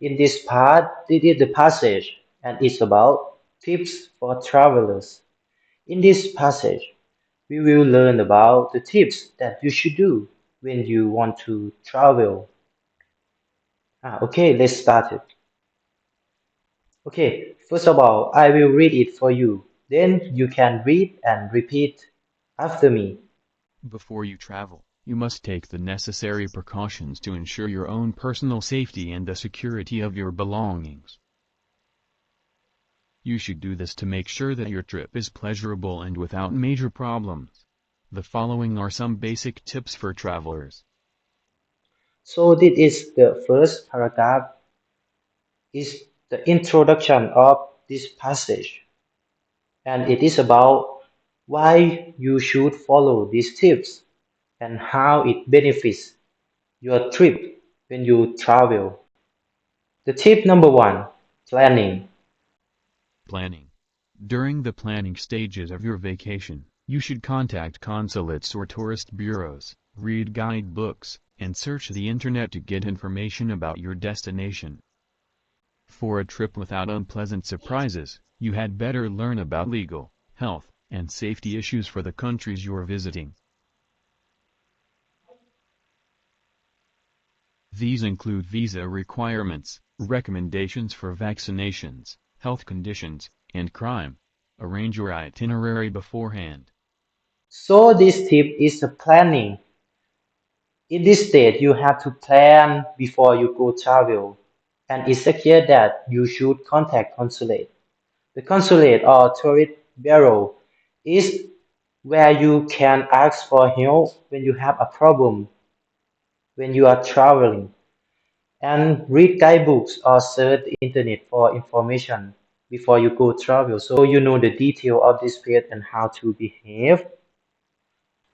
In this part, this is the passage, and it's about tips for travelers. In this passage, we will learn about the tips that you should do when you want to travel. Okay, let's start it. Okay, first of all, I will read it for you. Then you can read and repeat after me. Before you travel, you must take the necessary precautions to ensure your own personal safety and the security of your belongings. You should do this to make sure that your trip is pleasurable and without major problems. The following are some basic tips for travelers. So this is the first paragraph is the introduction of this passage, and it is about why you should follow these tips and how it benefits your trip when you travel. The tip number one, planning. Planning. During the planning stages of your vacation, you should contact consulates or tourist bureaus, read guidebooks, and search the internet to get information about your destination. For a trip without unpleasant surprises, you had better learn about legal, health, and safety issues for the countries you're visiting. These include visa requirements, recommendations for vaccinations, health conditions, and crime. Arrange your itinerary beforehand. So this tip is the planning. In this state, you have to plan before you go travel, and it's clear that you should contact consulate. The consulate or tourist bureau is where you can ask for help when you have a problem when you are traveling, and read guidebooks or search the internet for information before you go travel so you know the detail of this place and how to behave.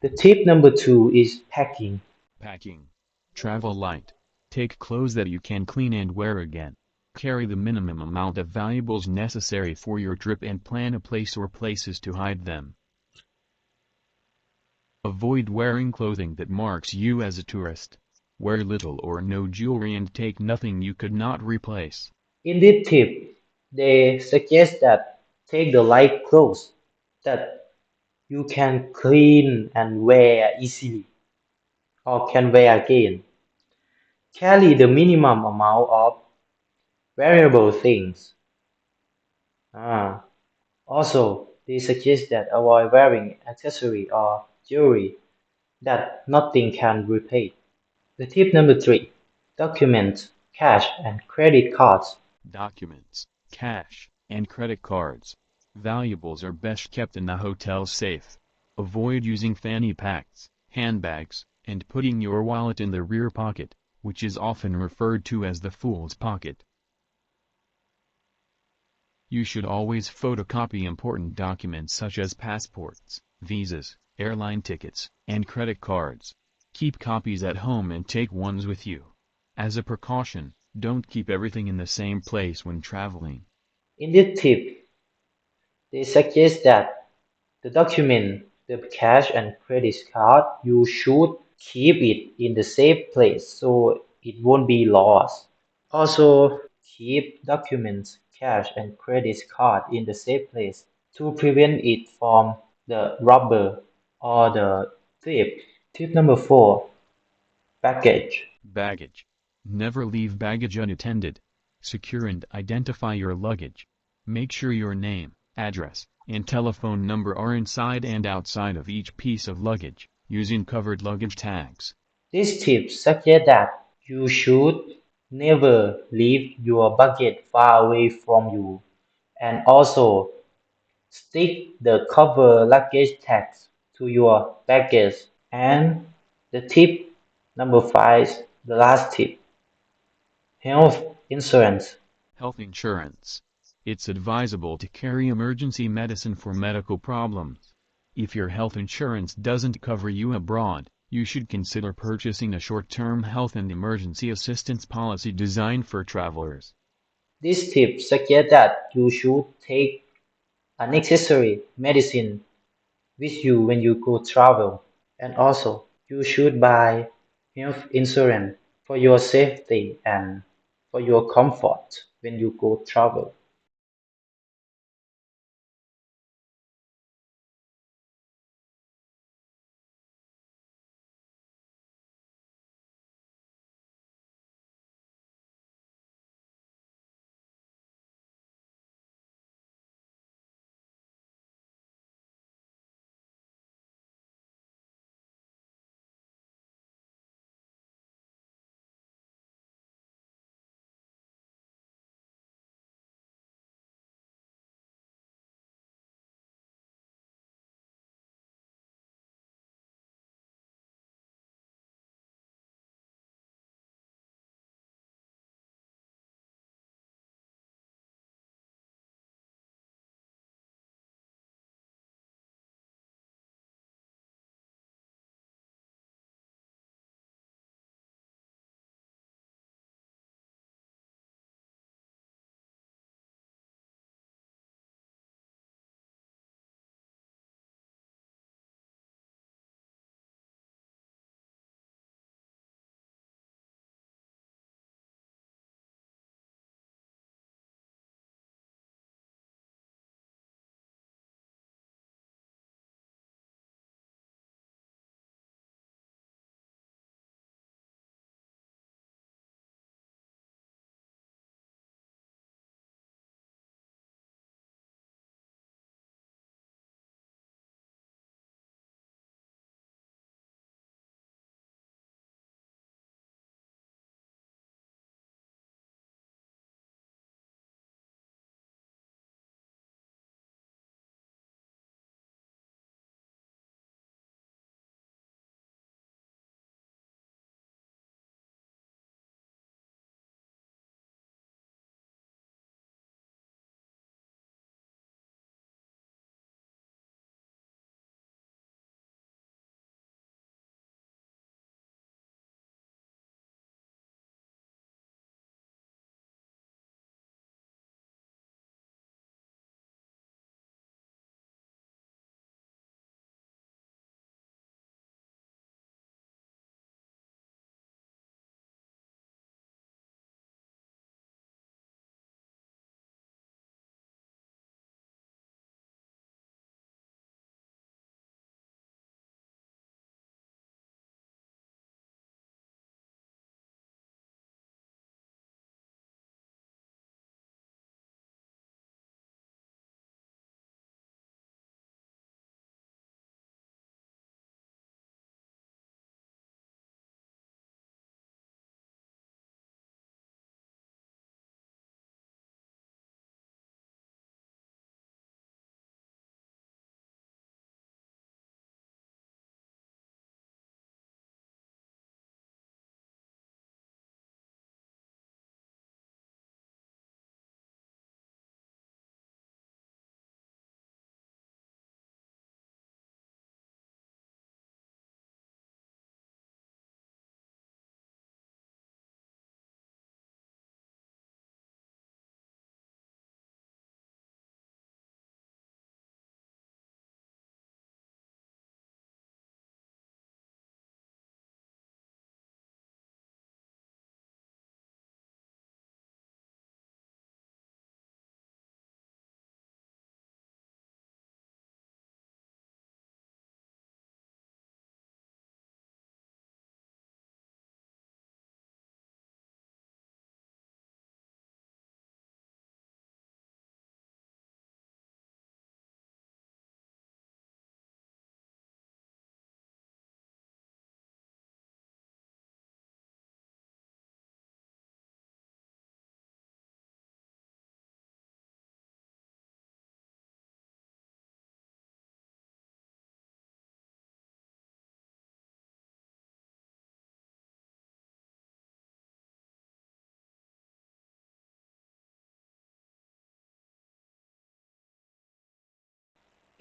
The tip number two is packing. Packing. Travel light. Take clothes that you can clean and wear again. Carry the minimum amount of valuables necessary for your trip and plan a place or places to hide them. Avoid wearing clothing that marks you as a tourist. Wear little or no jewelry and take nothing you could not replace. In this tip, they suggest that take the light clothes that you can clean and wear easily or can wear again. Carry the minimum amount of wearable things. Ah, Also, they suggest that avoid wearing accessory or jewelry that nothing can replace. The tip number three, documents, cash, and credit cards. Documents, cash, and credit cards. Valuables are best kept in the hotel safe. Avoid using fanny packs, handbags, and putting your wallet in the rear pocket, which is often referred to as the fool's pocket. You should always photocopy important documents such as passports, visas, airline tickets, and credit cards. Keep copies at home and take ones with you. As a precaution, don't keep everything in the same place when traveling. In this tip, they suggest that the document, the cash and credit card, you should keep it in the safe place so it won't be lost. Also, keep documents, cash and credit card in the safe place to prevent it from the robber or the thief. Tip number four, baggage. Baggage. Never leave baggage unattended. Secure and identify your luggage. Make sure your name, address, and telephone number are inside and outside of each piece of luggage, using covered luggage tags. These tips suggest that you should never leave your baggage far away from you, and also stick the cover luggage tags to your baggage. And the tip number five, the last tip, health insurance. Health insurance. It's advisable to carry emergency medicine for medical problems. If your health insurance doesn't cover you abroad, you should consider purchasing a short-term health and emergency assistance policy designed for travelers. This tip suggests that you should take unnecessary medicine with you when you go travel, and also you should buy health insurance for your safety and for your comfort when you go travel.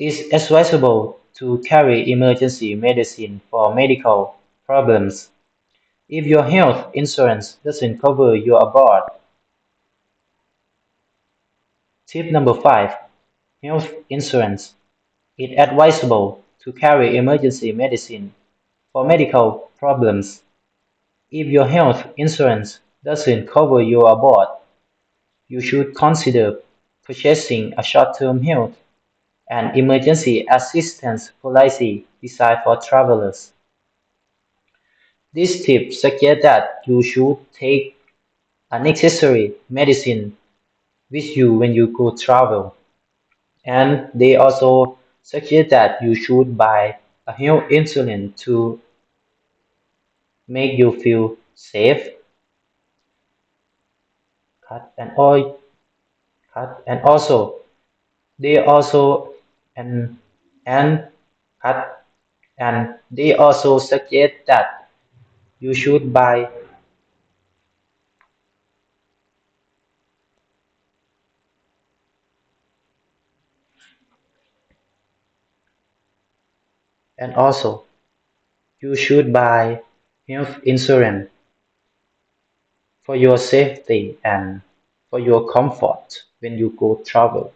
It's advisable to carry emergency medicine for medical problems. If your health insurance doesn't cover you abroad. Tip number 5. Health insurance. It's advisable to carry emergency medicine for medical problems. If your health insurance doesn't cover your abroad, you should consider purchasing a short-term health and emergency assistance policy designed for travelers. These tips suggest that you should take unnecessary medicine with you when you go travel, and they also suggest that you should buy a health insulin to make you feel safe. Cut and all cut and also they also and and cut and they also suggest that you should buy and also you should buy health insurance for your safety and for your comfort when you go travel.